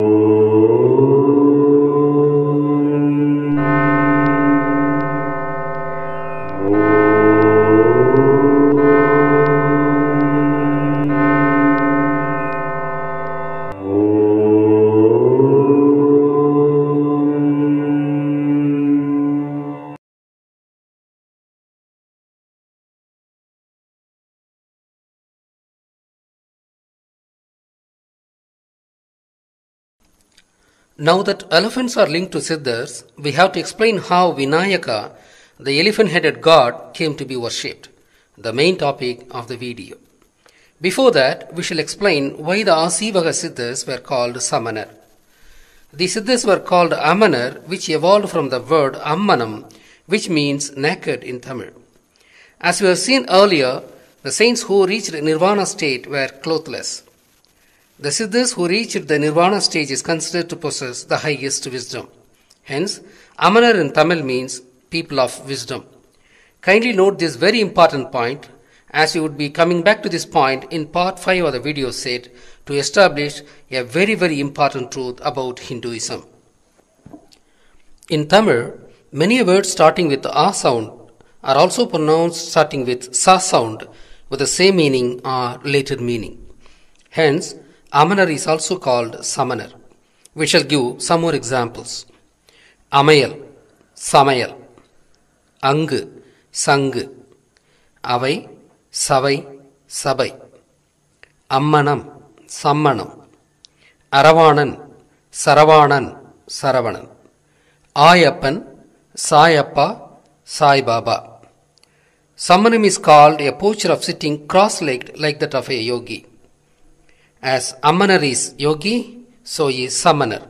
Now that elephants are linked to Siddhas, we have to explain how Vinayaka, the elephant-headed god, came to be worshipped, the main topic of the video. Before that, we shall explain why the Asivaga Siddhas were called Samanar. The Siddhas were called Amanar, which evolved from the word Ammanam, which means naked in Tamil. As we have seen earlier, the saints who reached Nirvana state were clothless. The Siddhas who reached the Nirvana stage is considered to possess the highest wisdom. Hence, Amanar in Tamil means people of wisdom. Kindly note this very important point, as we would be coming back to this point in part 5 of the video set to establish a very important truth about Hinduism. In Tamil, many words starting with A sound are also pronounced starting with Sa sound with the same meaning or related meaning. Hence, Amanar is also called Samanar. We shall give some more examples. Amayal, Samayal, Angu, Sangu, Avai, Savai, Sabai, Ammanam, Sammanam, Aravanan, Saravanan, Saravanan, Ayappan, Sayappa, Sai Baba. Sammanam is called a posture of sitting cross-legged like that of a yogi. As Ammanar is yogi, so is Samanar.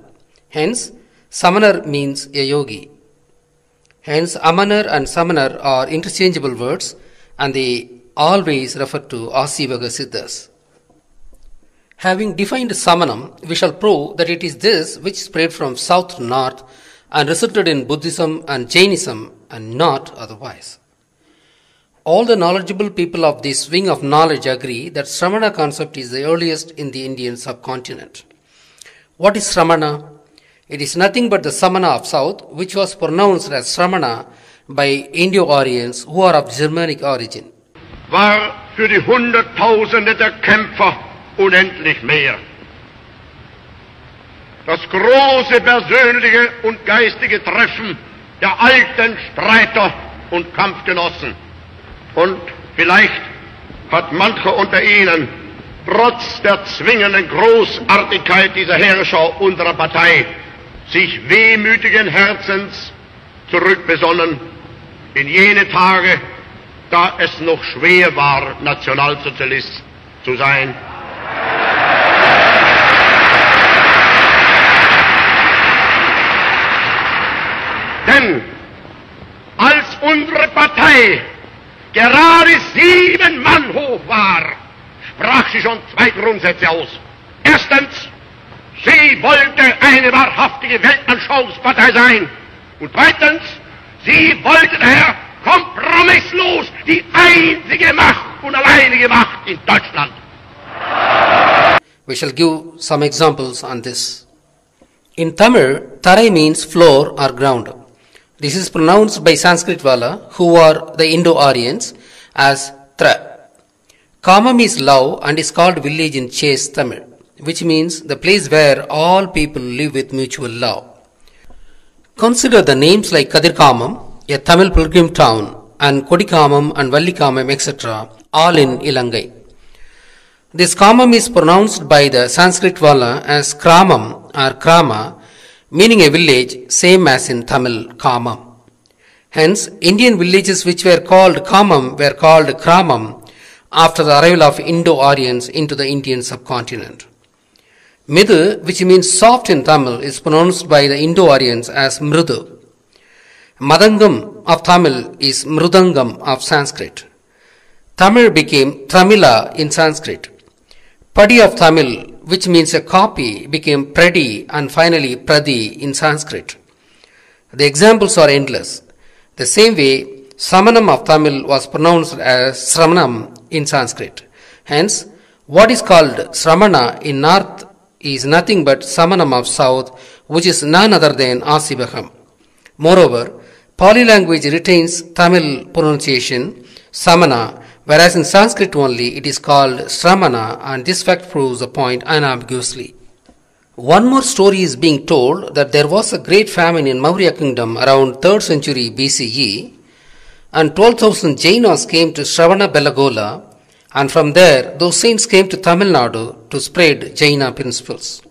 Hence, Samanar means a yogi. Hence, Ammanar and Samanar are interchangeable words and they always refer to Asivaga Siddhas. Having defined Samanam, we shall prove that it is this which spread from south to north and resulted in Buddhism and Jainism and not otherwise. All the knowledgeable people of this wing of knowledge agree that Sramana concept is the earliest in the Indian subcontinent. What is Sramana? It is nothing but the Samana of south, which was pronounced as Sramana by Indo-Aryans who are of Germanic origin. War für die Hunderttausende der Kämpfer unendlich mehr. Das große persönliche und geistige Treffen der alten Streiter und Kampfgenossen. Und vielleicht hat mancher unter Ihnen trotz der zwingenden Großartigkeit dieser Heerschau unserer Partei sich wehmütigen Herzens zurückbesonnen in jene Tage, da es noch schwer war, Nationalsozialist zu sein. Denn als unsere Partei gerade 7 Mann hoch war, sprach sie schon 2 Grundsätze aus. Erstens, sie wollte eine wahrhaftige Weltanschauungspartei sein. Und zweitens, sie wollte daher kompromisslos die einzige Macht und alleinige Macht in Deutschland. We shall give some examples on this. In Tamil, Tarai means floor or ground. This is pronounced by Sanskrit Wala, who are the Indo-Aryans, as Tra. Kamam is love and is called village in Chase Tamil, which means the place where all people live with mutual love. Consider the names like Kadirkamam, a Tamil pilgrim town, and Kodikamam and Vallikamam, etc., all in Ilangai. This Kamam is pronounced by the Sanskrit Wala as Kramam or Krama, meaning a village, same as in Tamil Kamam. Hence, Indian villages which were called Kamam were called Kramam after the arrival of Indo-Aryans into the Indian subcontinent. Midu, which means soft in Tamil, is pronounced by the Indo-Aryans as Mrudu. Madangam of Tamil is Mrudangam of Sanskrit. Tamil became Tramila in Sanskrit. Padi of Tamil, which means a copy, became Pradi and finally Pradi in Sanskrit. The examples are endless. The same way, Samanam of Tamil was pronounced as Sramanam in Sanskrit. Hence, what is called Sramana in North is nothing but Samanam of South, which is none other than Asivakam. Moreover, Pali language retains Tamil pronunciation Samana, whereas in Sanskrit only it is called Sramana, and this fact proves the point unambiguously. One more story is being told that there was a great famine in Maurya kingdom around 3rd century BCE, and 12,000 Jainas came to Shravana-Belagola, and from there those saints came to Tamil Nadu to spread Jaina principles.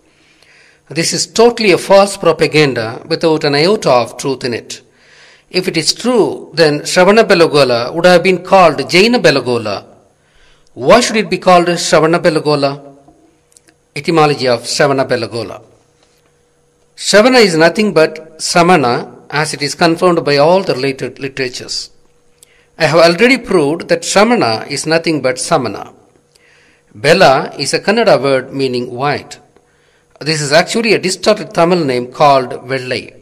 This is totally a false propaganda without an iota of truth in it. If it is true, then Shravana-Belagola would have been called Jaina-Belagola. Why should it be called Shravana-Belagola? Etymology of Shravana-Belagola. Shravana is nothing but Samana, as it is confirmed by all the related literatures. I have already proved that Shramana is nothing but Samana. Bela is a Kannada word meaning white. This is actually a distorted Tamil name called Vellai.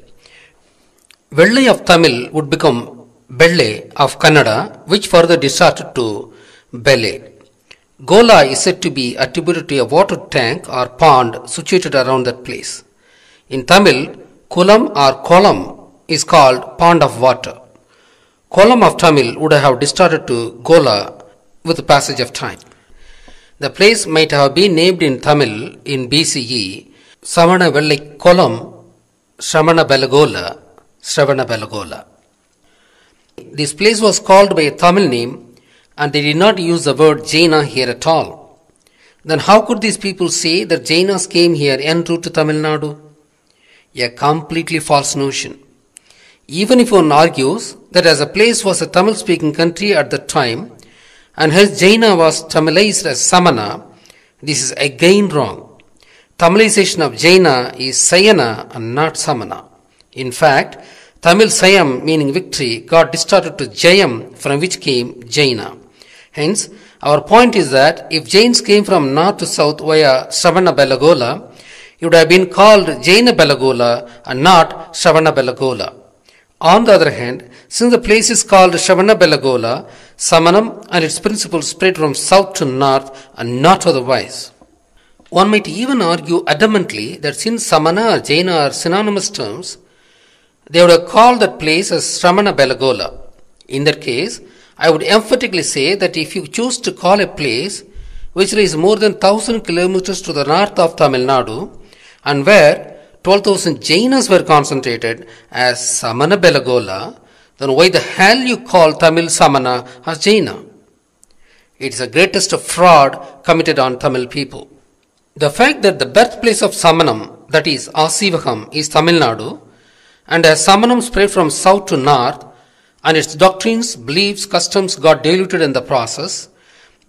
Vellai of Tamil would become Belle of Kannada, which further distorted to Bele. Gola is said to be attributed to a water tank or pond situated around that place. In Tamil, Kulam or Kolam is called pond of water. Kolam of Tamil would have distorted to Gola with the passage of time. The place might have been named in Tamil in BCE Samana Vellai Kolam, Shramana-Belagola, Shravana-Belagola. This place was called by a Tamil name, and they did not use the word Jaina here at all. Then how could these people say that Jainas came here en route to Tamil Nadu? A completely false notion. Even if one argues that as a place was a Tamil speaking country at that time, and hence Jaina was Tamilized as Samana, this is again wrong. Tamilization of Jaina is Sayana and not Samana. In fact, Tamil Sayam meaning victory got distorted to Jayam, from which came Jaina. Hence, our point is that if Jains came from north to south via Shravana-Belagola, it would have been called Jaina-Belagola and not Shravana-Belagola. On the other hand, since the place is called Shravana-Belagola, Samanam and its principles spread from south to north and not otherwise. One might even argue adamantly that since Samana or Jaina are synonymous terms, they would have called that place as Shramana-Belagola. In that case, I would emphatically say that if you choose to call a place which lies more than 1,000 kilometers to the north of Tamil Nadu and where 12,000 Jainas were concentrated as Samana-Belagola, then why the hell you call Tamil Samana as Jaina? It is the greatest fraud committed on Tamil people. The fact that the birthplace of Samanam, that is Asivakam, is Tamil Nadu, and as Samanam spread from south to north, and its doctrines, beliefs, customs got diluted in the process,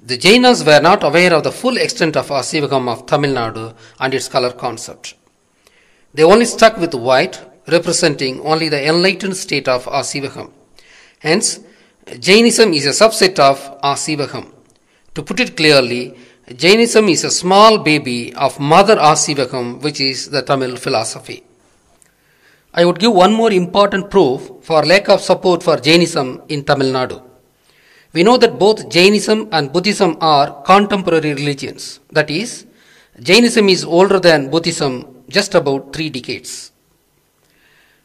the Jainas were not aware of the full extent of Asivakam of Tamil Nadu and its color concept. They only stuck with white, representing only the enlightened state of Asivakam. Hence, Jainism is a subset of Asivakam. To put it clearly, Jainism is a small baby of Mother Asivakam, which is the Tamil philosophy. I would give one more important proof for lack of support for Jainism in Tamil Nadu. We know that both Jainism and Buddhism are contemporary religions. That is, Jainism is older than Buddhism just about 3 decades.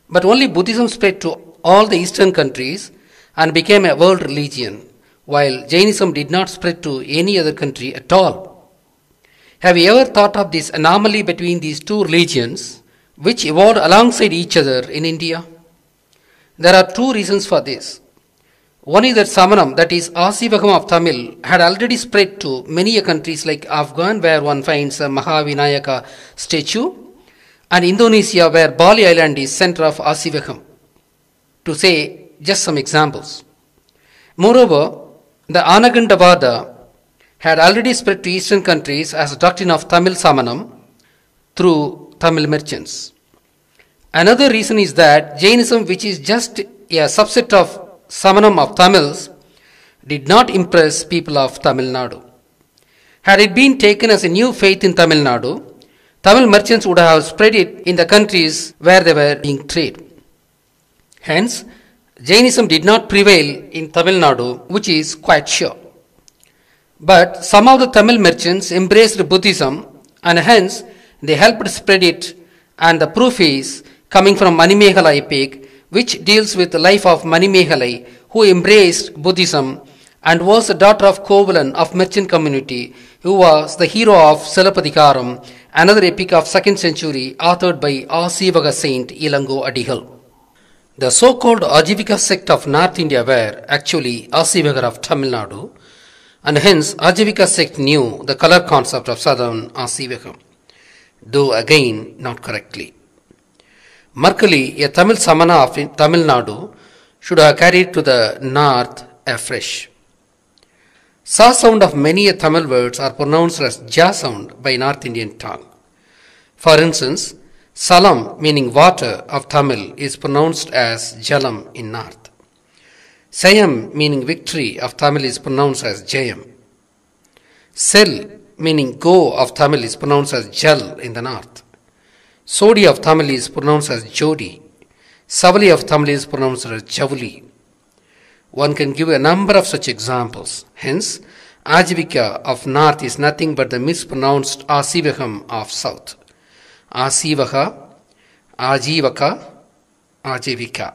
But only Buddhism spread to all the eastern countries and became a world religion, while Jainism did not spread to any other country at all. Have you ever thought of this anomaly between these two religions, which evolved alongside each other in India? There are 2 reasons for this. One is that Samanam, that is Asivakam of Tamil, had already spread to many countries like Afghan, where one finds a Vinayaka statue, and Indonesia, where Bali Island is center of Asivakam, to say just some examples. Moreover, the Anagandavada had already spread to eastern countries as a doctrine of Tamil Samanam through Tamil merchants. Another reason is that Jainism, which is just a subset of Samanam of Tamils, did not impress people of Tamil Nadu. Had it been taken as a new faith in Tamil Nadu, Tamil merchants would have spread it in the countries where they were being traded. Hence, Jainism did not prevail in Tamil Nadu, which is quite sure. But some of the Tamil merchants embraced Buddhism, and hence They helped spread it, and the proof is coming from Manimehala epic, which deals with the life of Manimehalai, who embraced Buddhism and was the daughter of Kovalan of merchant community, who was the hero of Silapadikaram, another epic of 2nd century authored by Asivaga saint Ilango Adigal. The so-called Ajivika sect of North India were actually Asivagar of Tamil Nadu, and hence Ajivika sect knew the color concept of southern Asivagam, though again not correctly. Merkali, a Tamil Samana of Tamil Nadu, should have carried to the north afresh. Sa sound of many Tamil words are pronounced as Ja sound by North Indian tongue. For instance, Salam, meaning water of Tamil, is pronounced as Jalam in north. Sayam, meaning victory of Tamil, is pronounced as Jayam. Sel, meaning go of Tamil, is pronounced as Jal in the north. Sodi of Tamil is pronounced as Jodi. Savali of Tamil is pronounced as Javuli. One can give a number of such examples. Hence, Ajivika of north is nothing but the mispronounced Asivagam of south. Asivaha, Ajivaka, Ajivika.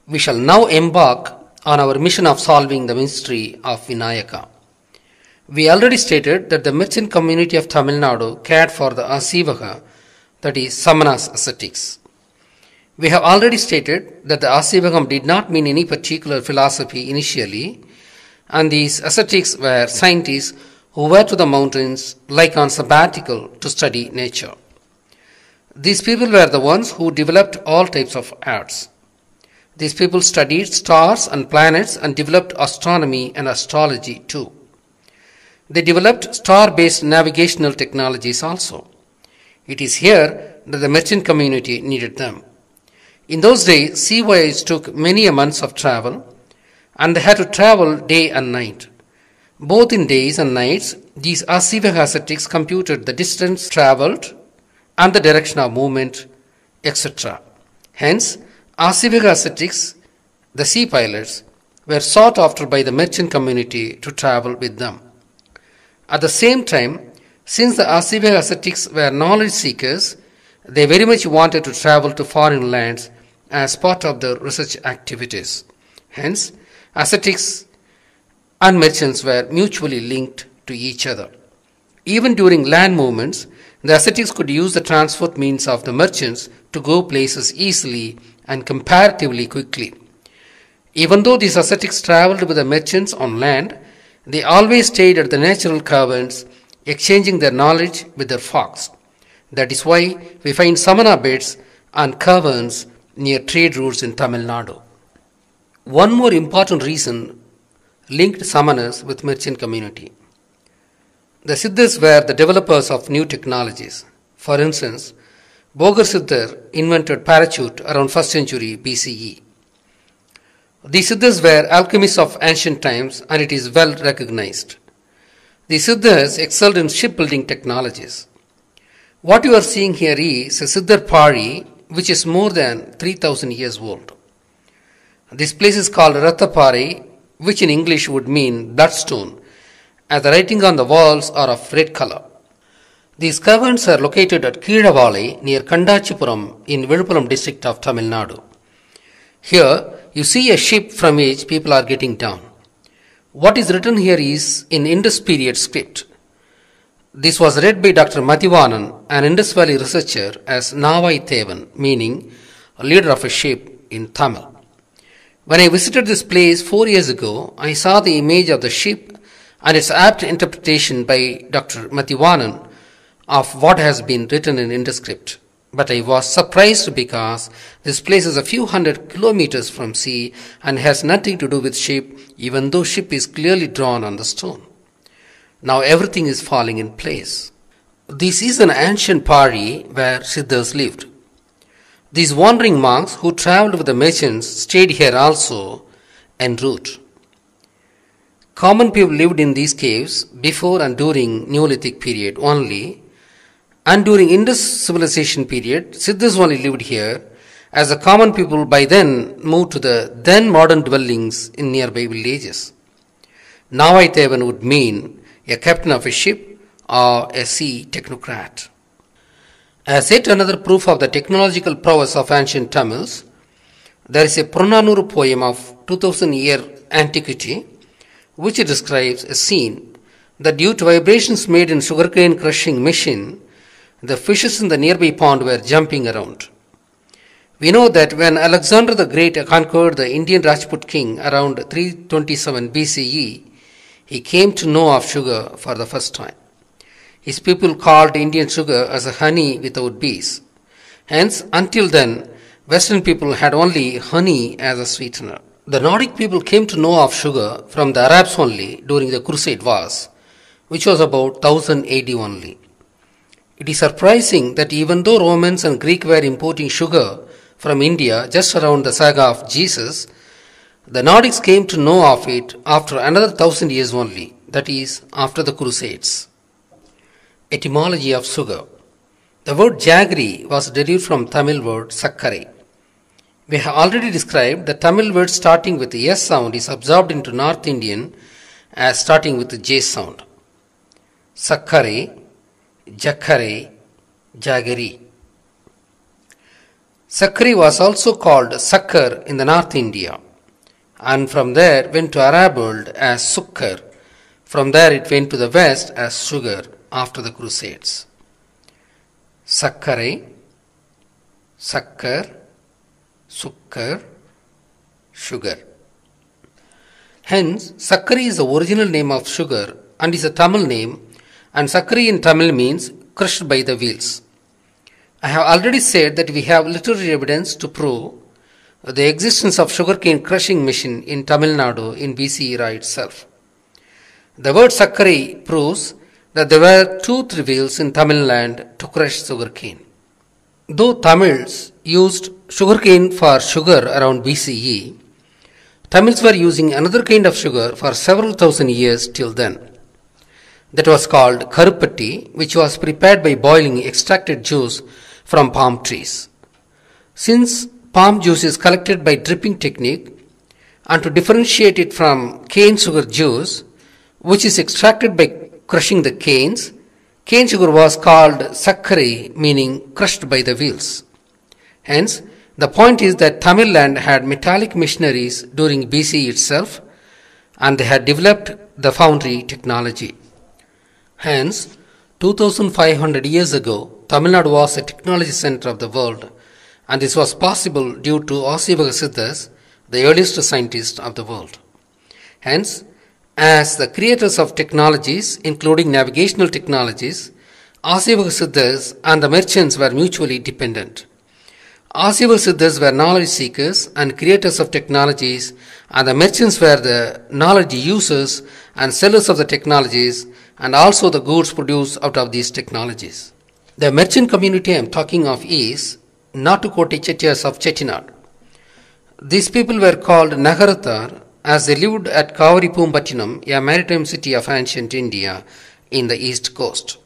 We shall now embark on our mission of solving the mystery of Vinayaka. We already stated that the merchant community of Tamil Nadu cared for the Asivaha, that is, Samanas ascetics. We have already stated that the Asivagam did not mean any particular philosophy initially, and these ascetics were scientists who were to the mountains like on sabbatical to study nature. These people were the ones who developed all types of arts. These people studied stars and planets and developed astronomy and astrology too. They developed star-based navigational technologies also. It is here that the merchant community needed them. In those days, sea voyages took many months of travel, and they had to travel day and night. Both in days and nights, these Asivaga ascetics computed the distance travelled and the direction of movement, etc. Hence, Asivaga ascetics, the sea pilots, were sought after by the merchant community to travel with them. At the same time, since the Asivaga ascetics were knowledge seekers, they very much wanted to travel to foreign lands as part of their research activities. Hence, ascetics and merchants were mutually linked to each other. Even during land movements, the ascetics could use the transport means of the merchants to go places easily and comparatively quickly. Even though these ascetics traveled with the merchants on land, they always stayed at the natural caverns, exchanging their knowledge with their flocks. That is why we find samana beds and caverns near trade routes in Tamil Nadu. One more important reason linked samanas with merchant community. The Siddhas were the developers of new technologies. For instance, Bogar Siddhar invented parachute around 1st century BCE. The Siddhas were alchemists of ancient times, and it is well recognized. The Siddhas excelled in shipbuilding technologies. What you are seeing here is a Siddhar Pari, which is more than 3000 years old. This place is called Vathabi, which in English would mean bloodstone, as the writing on the walls are of red color. These caverns are located at Keeravale near Kandachipuram in Viluppuram district of Tamil Nadu. Here you see a ship from which people are getting down. What is written here is in Indus period script. This was read by Dr. Mathivanan, an Indus Valley researcher, as Navai Thevan, meaning a leader of a ship in Tamil. When I visited this place 4 years ago, I saw the image of the ship and its apt interpretation by Dr. Mathivanan of what has been written in Indus script. But I was surprised because this place is a few hundred kilometers from sea and has nothing to do with ship, even though ship is clearly drawn on the stone. Now everything is falling in place. This is an ancient Pari where Siddhas lived. These wandering monks who travelled with the merchants stayed here also en route. Common people lived in these caves before and during Neolithic period only, and during Indus civilization period, Siddhas only lived here, as the common people by then moved to the then modern dwellings in nearby villages. Navai Thevan would mean a captain of a ship or a sea technocrat. As yet another proof of the technological prowess of ancient Tamils, there is a Purananuru poem of 2000-year antiquity which describes a scene that due to vibrations made in sugarcane crushing machine, the fishes in the nearby pond were jumping around. We know that when Alexander the Great conquered the Indian Rajput king around 327 BCE, he came to know of sugar for the first time. His people called Indian sugar as a honey without bees. Hence, until then, Western people had only honey as a sweetener. The Nordic people came to know of sugar from the Arabs only during the Crusade Wars, which was about 1000 AD only. It is surprising that even though Romans and Greeks were importing sugar from India just around the saga of Jesus, the Nordics came to know of it after another 1000 years only, that is, after the Crusades. Etymology of sugar. The word jaggery was derived from Tamil word sakkare. We have already described the Tamil word starting with the S sound is absorbed into North Indian as starting with the J sound. Sakkare, jakkare, jaggery. Sakkari was also called Sakkar in the North India, and from there went to Arab world as Sukkar. From there it went to the west as sugar after the Crusades. Sakkare, Sakkar, Sukkar, sugar. Hence, Sakkari is the original name of sugar and is a Tamil name, and Sakkari in Tamil means crushed by the wheels. I have already said that we have literary evidence to prove the existence of sugarcane crushing machine in Tamil Nadu in BC era itself. The word Sakkari proves that there were 2-3 wheels in Tamil land to crush sugarcane. Though Tamils used sugarcane for sugar around BCE, Tamils were using another kind of sugar for several thousand years till then. That was called karupatti, which was prepared by boiling extracted juice from palm trees. Since palm juice is collected by dripping technique, and to differentiate it from cane sugar juice, which is extracted by crushing the canes, cane sugar was called sakkari, meaning crushed by the wheels. Hence, the point is that Tamil land had metallic machineries during BC itself, and they had developed the foundry technology. Hence, 2500 years ago, Tamil Nadu was a technology center of the world, and this was possible due to Asivaka Siddhas, the earliest scientists of the world. Hence, as the creators of technologies, including navigational technologies, Asivaka Siddhas and the merchants were mutually dependent. Asivaka Siddhas were knowledge seekers and creators of technologies, and the merchants were the knowledge users and sellers of the technologies and also the goods produced out of these technologies. The merchant community I am talking of is Natukoti Chettiars of Chettinad. These people were called Nagarathar as they lived at Kavaripumbattinam, a maritime city of ancient India in the east coast.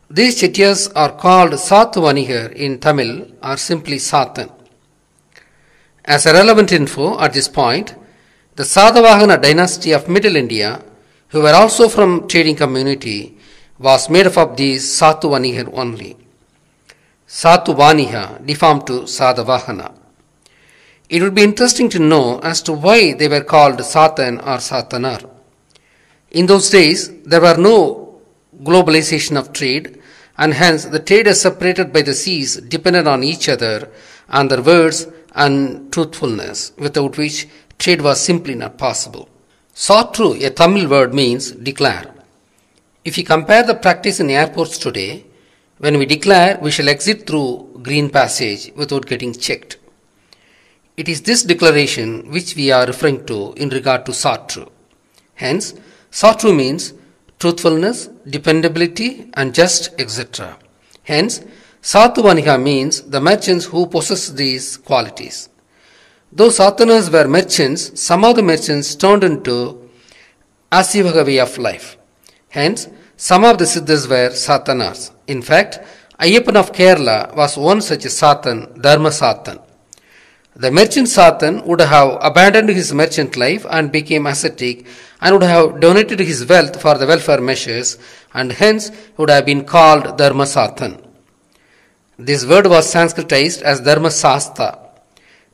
These Chettiars are called Sathuvanigar in Tamil or simply Sathan. As a relevant info at this point, the Sadavahana dynasty of Middle India, who were also from trading community, was made up of these Sathuvanigar only. Sathuvaniha deformed to Sadavahana. It would be interesting to know as to why they were called Sathan or Sathanar. In those days, there were no globalization of trade, and hence the traders separated by the seas depended on each other and their words and truthfulness, without which trade was simply not possible. Satru, a Tamil word, means declare. If you compare the practice in airports today, when we declare we shall exit through green passage without getting checked. It is this declaration which we are referring to in regard to Satru. Hence, Satru means truthfulness, dependability and just, etc. Hence, Sathuvanika means the merchants who possess these qualities. Though Sathanas were merchants, some of the merchants turned into Asivaka way of life. Hence, some of the Siddhas were Sathanas. In fact, Ayyappan of Kerala was one such a Sathan, Dharma Sathan. The merchant Satan would have abandoned his merchant life and became ascetic and would have donated his wealth for the welfare measures and hence would have been called Dharma Satan. This word was Sanskritized as Dharma Sastha.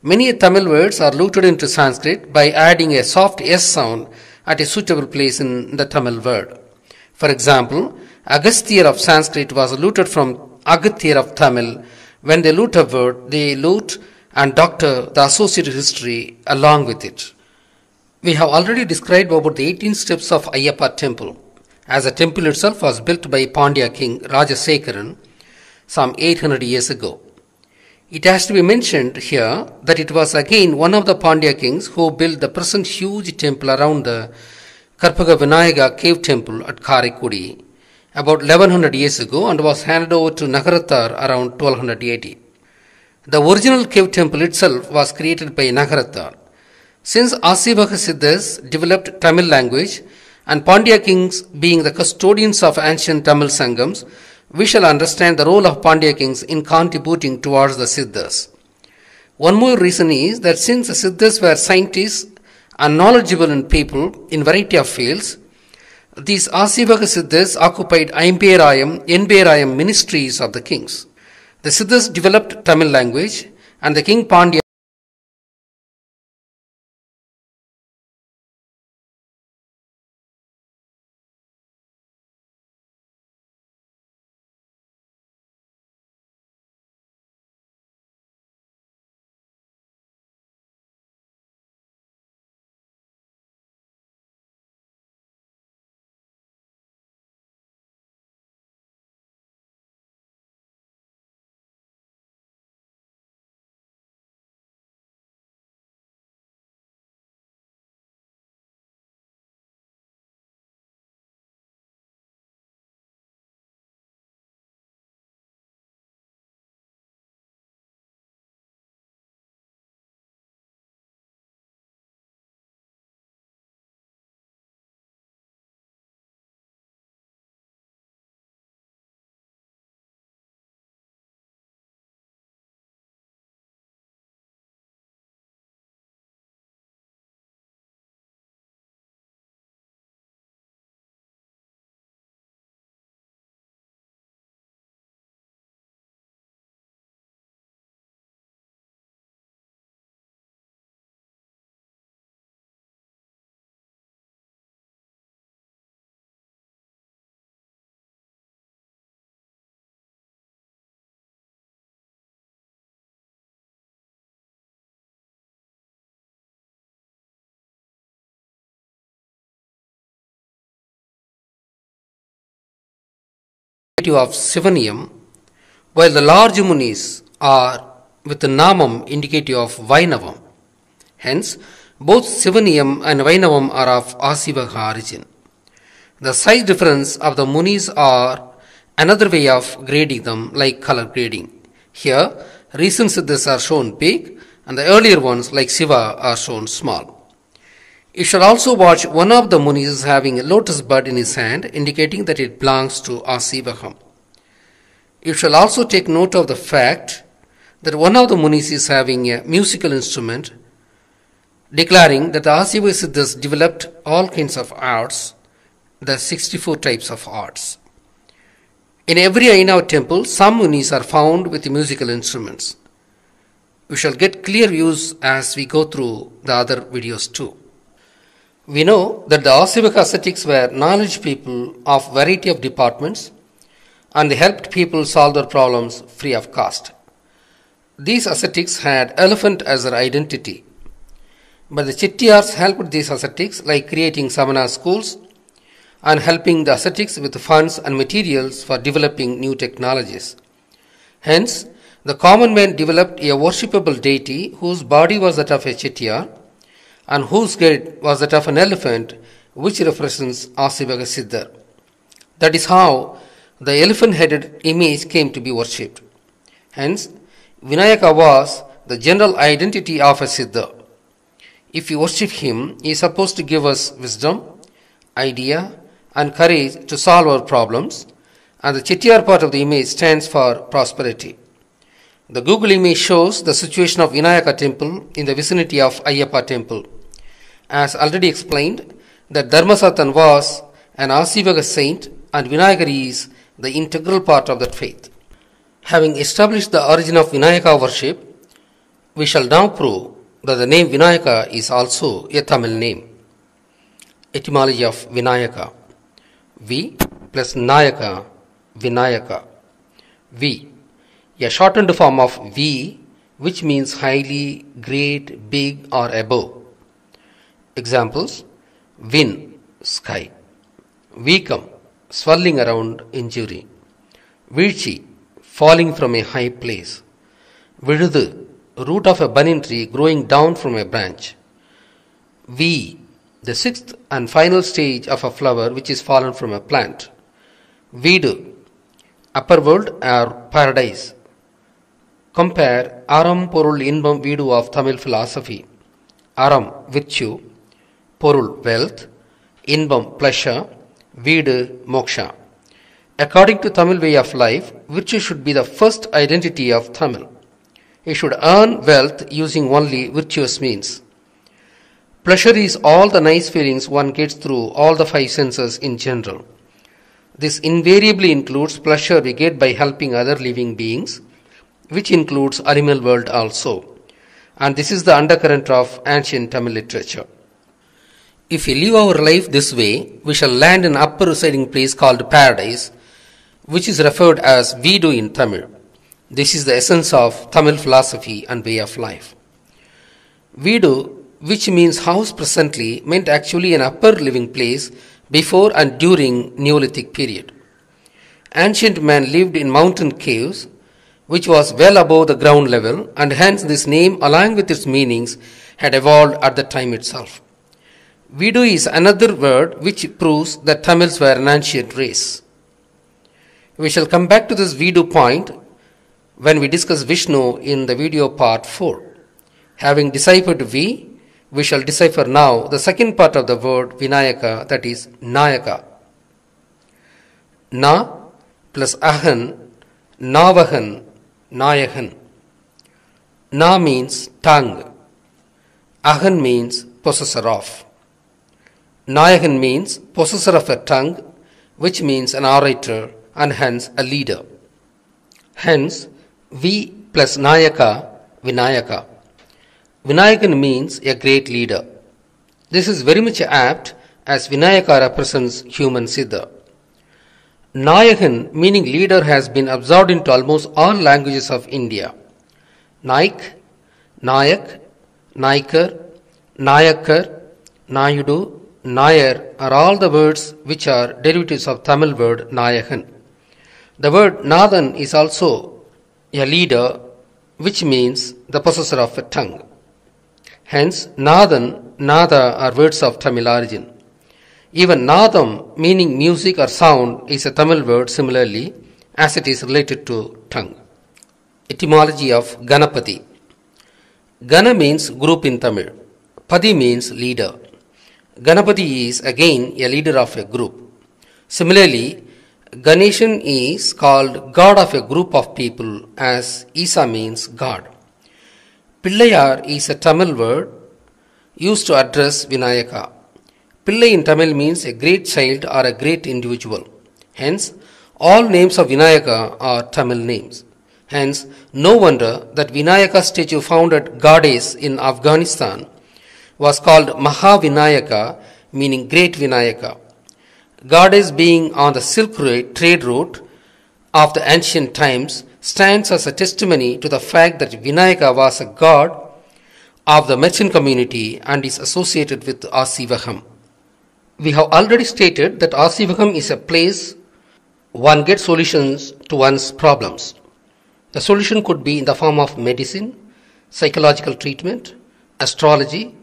Many Tamil words are looted into Sanskrit by adding a soft S sound at a suitable place in the Tamil word. For example, Agasthyar of Sanskrit was looted from Agathir of Tamil. When they loot a word, they loot and doctor the associated history along with it. We have already described about the 18 steps of Ayyappa temple, as the temple itself was built by Pandya king Rajasekaran some 800 years ago. It has to be mentioned here that it was again one of the Pandya kings who built the present huge temple around the Karpaga Vinayaka cave temple at Karaikudi about 1100 years ago and was handed over to Nagarathar around 1280. The original cave temple itself was created by Nagarathar. Since Asivaka Siddhas developed Tamil language and Pandya kings being the custodians of ancient Tamil Sangams, we shall understand the role of Pandya kings in contributing towards the Siddhas. One more reason is that since the Siddhas were scientists and knowledgeable in people in variety of fields, these Asivaka Siddhas occupied Aimberayam, Enberayam ministries of the kings. The Siddhas developed Tamil language and the king Pandya of Sivaniyam, while the large munis are with the Namam indicative of Vainavam. Hence, both Sivaniyam and Vainavam are of Asivaka origin. The size difference of the munis are another way of grading them, like color grading. Here, recent Siddhas are shown big and the earlier ones like Siva are shown small. You should also watch one of the munis having a lotus bud in his hand, indicating that it belongs to Asivakam. You shall also take note of the fact that one of the munis is having a musical instrument, declaring that the Asivaka Siddhas developed all kinds of arts, the 64 types of arts. In every Ainava temple, some munis are found with musical instruments. We shall get clear views as we go through the other videos too. We know that the Asivaka ascetics were knowledge people of variety of departments and they helped people solve their problems free of cost. These ascetics had elephant as their identity. But the Chettiars helped these ascetics like creating Samana schools and helping the ascetics with funds and materials for developing new technologies. Hence, the common man developed a worshipable deity whose body was that of a Chettiar and whose head was that of an elephant, which represents Asivaka Siddha. That is how the elephant-headed image came to be worshipped. Hence, Vinayaka was the general identity of a Siddha. If we worship him, he is supposed to give us wisdom, idea, and courage to solve our problems, and the Chettiar part of the image stands for prosperity. The Google image shows the situation of Vinayaka temple in the vicinity of Ayyappa temple. As already explained, that Dharmasathan was an Asivaga saint and Vinayakar is the integral part of that faith. Having established the origin of Vinayaka worship, we shall now prove that the name Vinayaka is also a Tamil name. Etymology of Vinayaka. V plus Nayaka, Vinayaka. V, a shortened form of V, which means highly, great, big or above. Examples: Vin, sky. Vikam, swirling around, injury. Virchi, falling from a high place. Virudu, root of a banyan tree growing down from a branch. V, the sixth and final stage of a flower which is fallen from a plant. Vidu, upper world or paradise. Compare Aram Porul Inbam Vidu of Tamil philosophy. Aram, virtue. Porul, wealth. Inbam, pleasure. Vidu, moksha. According to Tamil way of life, virtue should be the first identity of Tamil. He should earn wealth using only virtuous means. Pleasure is all the nice feelings one gets through all the five senses in general. This invariably includes pleasure we get by helping other living beings, which includes animal world also. And this is the undercurrent of ancient Tamil literature. If we live our life this way, we shall land in an upper residing place called paradise, which is referred as Vidu in Tamil. This is the essence of Tamil philosophy and way of life. Vidu, which means house presently, meant actually an upper living place before and during Neolithic period. Ancient man lived in mountain caves, which was well above the ground level, and hence this name along with its meanings had evolved at the time itself. Vidu is another word which proves that Tamils were an ancient race. We shall come back to this Vidu point when we discuss Vishnu in the video part 4. Having deciphered V, we shall decipher now the second part of the word Vinayaka, that is Nayaka. Na plus Ahan, Navahan, Nayahan. Na means tongue. Ahan means possessor of. Nayahan means possessor of a tongue, which means an orator and hence a leader. Hence, V plus Nayaka, Vinayaka. Vinayakan means a great leader. This is very much apt as Vinayaka represents human Siddha. Nayakan, meaning leader, has been absorbed into almost all languages of India. Naik, Nayak, Naikar, Nayakar, Nayudu, Nayar are all the words which are derivatives of Tamil word Nayakan. The word Nathan is also a leader, which means the possessor of a tongue. Hence, Nathan, Nada are words of Tamil origin. Even Nadam, meaning music or sound, is a Tamil word similarly, as it is related to tongue. Etymology of Ganapati. Gana means group in Tamil. Padi means leader. Ganapati is again a leader of a group. Similarly, Ganeshan is called God of a group of people, as Isa means God. Pillayar is a Tamil word used to address Vinayaka. Pillai in Tamil means a great child or a great individual. Hence, all names of Vinayaka are Tamil names. Hence, no wonder that Vinayaka statue found at Gades in Afghanistan was called Mahavinayaka, meaning Great Vinayaka. Gades, being on the Silk trade route of the ancient times, stands as a testimony to the fact that Vinayaka was a god of the merchant community and is associated with Asivagam. We have already stated that Asivagam is a place one gets solutions to one's problems. The solution could be in the form of medicine, psychological treatment, astrology,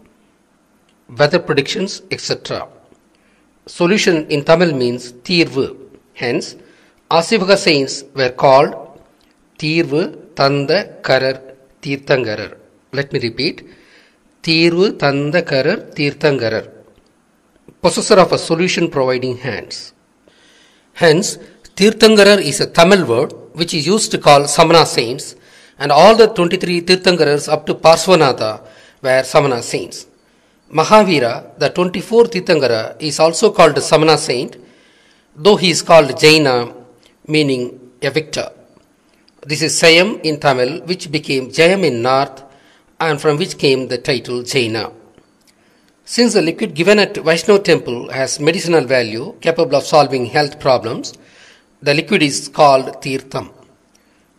weather predictions, etc. Solution in Tamil means Tirvu. Hence, Asivaga saints were called Tirvu Tanda Karar Tirthangarar. Let me repeat. Tirvu Tanda Karar Tirthangarar. Possessor of a solution providing hands. Hence, Tirthangarar is a Tamil word which is used to call Samana saints, and all the 23 Tirthankaras up to Parsvanatha were Samana saints. Mahavira, the 24th Tirthankara, is also called Samana saint, though he is called Jaina, meaning a victor. This is Sayam in Tamil, which became Jayam in North, and from which came the title Jaina. Since the liquid given at Vaishnava temple has medicinal value, capable of solving health problems, the liquid is called Tirtham.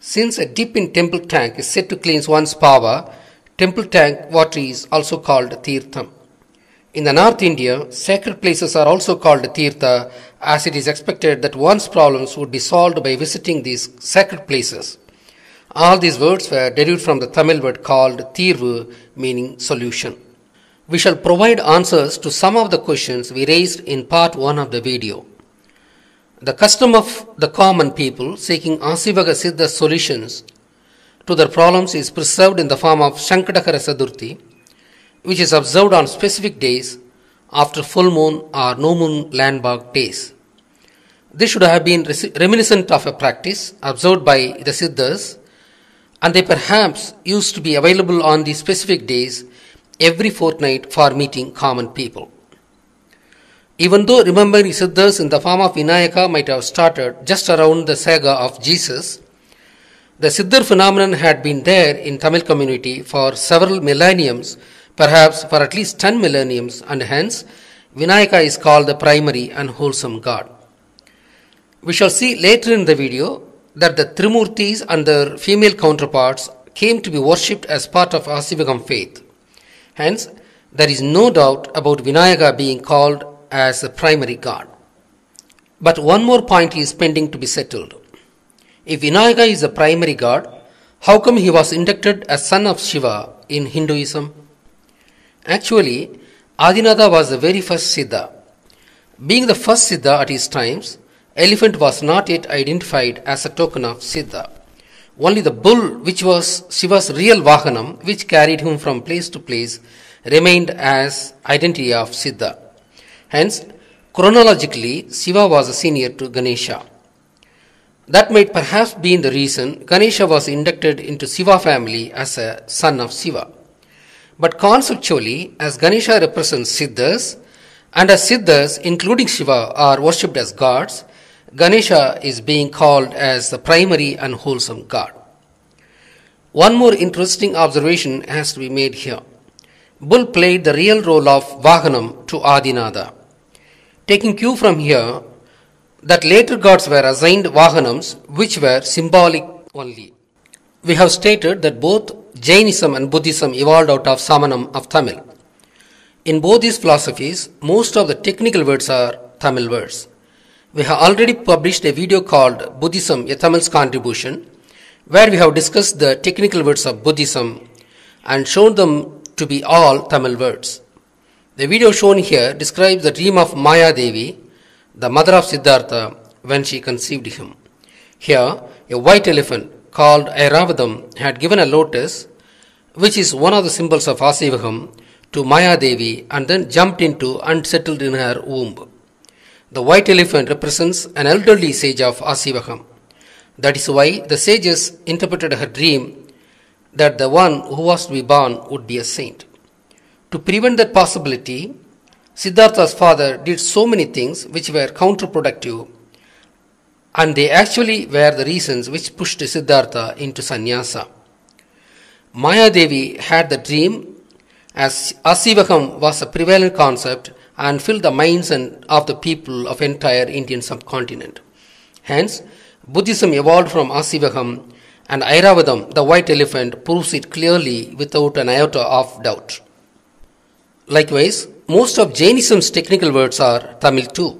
Since a dip in temple tank is said to cleanse one's power, temple tank water is also called Tirtham. In the North India, sacred places are also called Tirtha, as it is expected that one's problems would be solved by visiting these sacred places. All these words were derived from the Tamil word called Thirvu, meaning solution. We shall provide answers to some of the questions we raised in part 1 of the video. The custom of the common people seeking Asivaga Siddha solutions to their problems is preserved in the form of Shankadakara Sadurthi, which is observed on specific days after full moon or no moon landmark days. This should have been reminiscent of a practice observed by the Siddhas, and they perhaps used to be available on these specific days every fortnight for meeting common people. Even though remembering Siddhas in the form of Vinayaka might have started just around the saga of Jesus, the Siddhar phenomenon had been there in Tamil community for several millenniums, perhaps for at least 10 millenniums, and hence Vinayaka is called the primary and wholesome God. We shall see later in the video that the Trimurtis and their female counterparts came to be worshipped as part of Asivagam faith. Hence, there is no doubt about Vinayaka being called as the primary God. But one more point is pending to be settled. If Vinayaka is the primary God, how come he was inducted as son of Shiva in Hinduism? Actually, Adinatha was the very first Siddha. Being the first Siddha at his times, elephant was not yet identified as a token of Siddha. Only the bull, which was Shiva's real Vahanam, which carried him from place to place, remained as identity of Siddha. Hence, chronologically, Shiva was a senior to Ganesha. That might perhaps be the reason Ganesha was inducted into Shiva family as a son of Shiva. But conceptually, as Ganesha represents Siddhas, and as Siddhas, including Shiva, are worshipped as gods, Ganesha is being called as the primary and wholesome God. One more interesting observation has to be made here. Bull played the real role of Vahanam to Adinatha. Taking cue from here, that later gods were assigned Vahanams, which were symbolic only. We have stated that both Jainism and Buddhism evolved out of Samanam of Tamil. In both these philosophies, most of the technical words are Tamil words. We have already published a video called Buddhism, a Tamil's Contribution, where we have discussed the technical words of Buddhism and shown them to be all Tamil words. The video shown here describes the dream of Maya Devi, the mother of Siddhartha, when she conceived him. Here, a white elephant called Airavadam had given a lotus, which is one of the symbols of Asivagam, to Maya Devi and then jumped into and settled in her womb. The white elephant represents an elderly sage of Asivagam. That is why the sages interpreted her dream that the one who was to be born would be a saint. To prevent that possibility, Siddhartha's father did so many things which were counterproductive, and they actually were the reasons which pushed Siddhartha into sannyasa. Maya Devi had the dream as Asivagam was a prevalent concept and filled the minds of the people of entire Indian subcontinent. Hence, Buddhism evolved from Asivagam, and Airavadam, the white elephant, proves it clearly without an iota of doubt. Likewise, most of Jainism's technical words are Tamil too.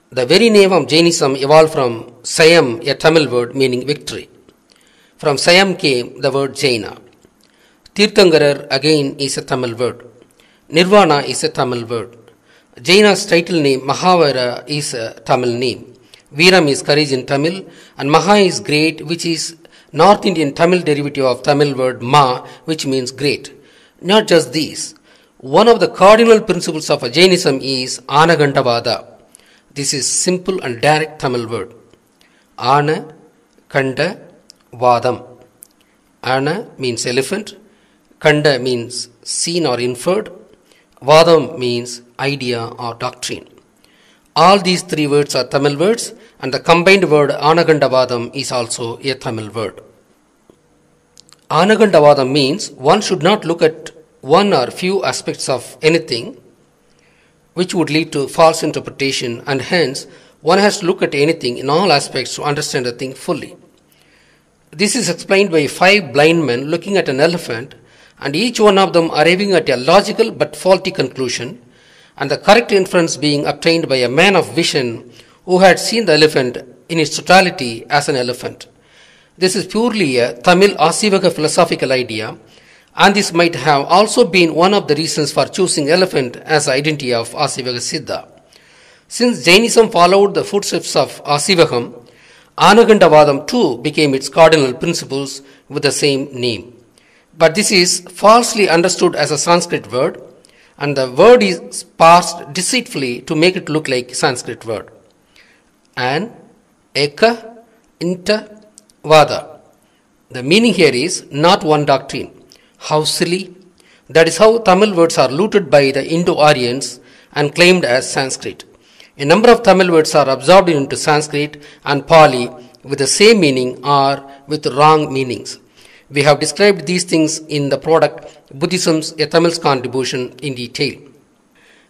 The very name of Jainism evolved from Sayam, a Tamil word meaning victory. From Sayam came the word Jaina. Tirthankarar again is a Tamil word. Nirvana is a Tamil word. Jaina's title name Mahavira is a Tamil name. Veeram is courage in Tamil, and Maha is great, which is North Indian Tamil derivative of Tamil word Ma, which means great. Not just these. One of the cardinal principles of Jainism is Anagandavada. This is simple and direct Tamil word. Ana Kanda Vadam. Ana means elephant, Kanda means seen or inferred, Vadam means idea or doctrine. All these three words are Tamil words, and the combined word Anagandavadam is also a Tamil word. Anagandavadam means one should not look at one or few aspects of anything, which would lead to false interpretation, and hence one has to look at anything in all aspects to understand the thing fully. This is explained by 5 blind men looking at an elephant, and each one of them arriving at a logical but faulty conclusion, and the correct inference being obtained by a man of vision who had seen the elephant in its totality as an elephant. This is purely a Tamil Asivaga philosophical idea, and this might have also been one of the reasons for choosing elephant as the identity of Asivaga Siddha. Since Jainism followed the footsteps of Asivagam, Anagandavadam too became its cardinal principles with the same name. But this is falsely understood as a Sanskrit word, and the word is parsed deceitfully to make it look like Sanskrit word. An, Eka, Inta, Vada. The meaning here is not one doctrine. How silly! That is how Tamil words are looted by the Indo-Aryans and claimed as Sanskrit. A number of Tamil words are absorbed into Sanskrit and Pali with the same meaning or with wrong meanings. We have described these things in the product Buddhism's A Tamil's Contribution in detail.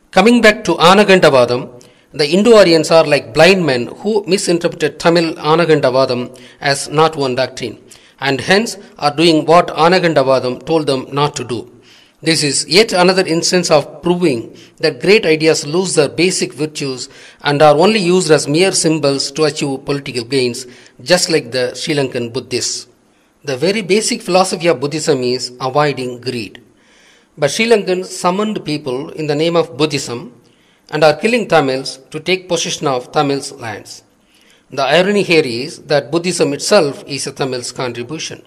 Coming back to Anagandavadam, the Indo-Aryans are like blind men who misinterpreted Tamil Anagandavadam as not one doctrine, and hence are doing what Anagandavadam told them not to do. This is yet another instance of proving that great ideas lose their basic virtues and are only used as mere symbols to achieve political gains, just like the Sri Lankan Buddhists. The very basic philosophy of Buddhism is avoiding greed. But Sri Lankans summoned people in the name of Buddhism and are killing Tamils to take possession of Tamils' lands. The irony here is that Buddhism itself is a Tamil's contribution.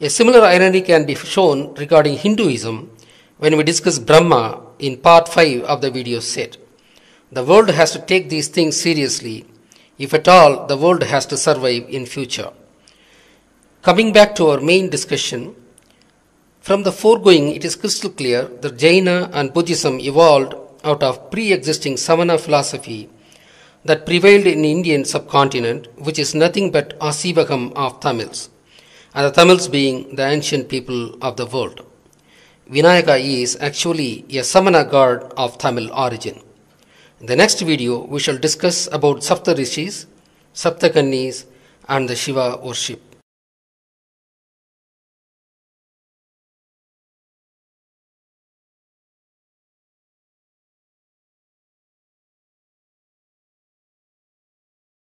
A similar irony can be shown regarding Hinduism when we discuss Brahma in part 5 of the video set. The world has to take these things seriously. If at all, the world has to survive in future. Coming back to our main discussion, from the foregoing it is crystal clear that Jaina and Buddhism evolved out of pre-existing Samana philosophy that prevailed in the Indian subcontinent, which is nothing but Asivagam of Tamils, and the Tamils being the ancient people of the world. Vinayaka is actually a Samana god of Tamil origin. In the next video, we shall discuss about Sapta Rishis, Sapta Kannis, and the Shiva worship.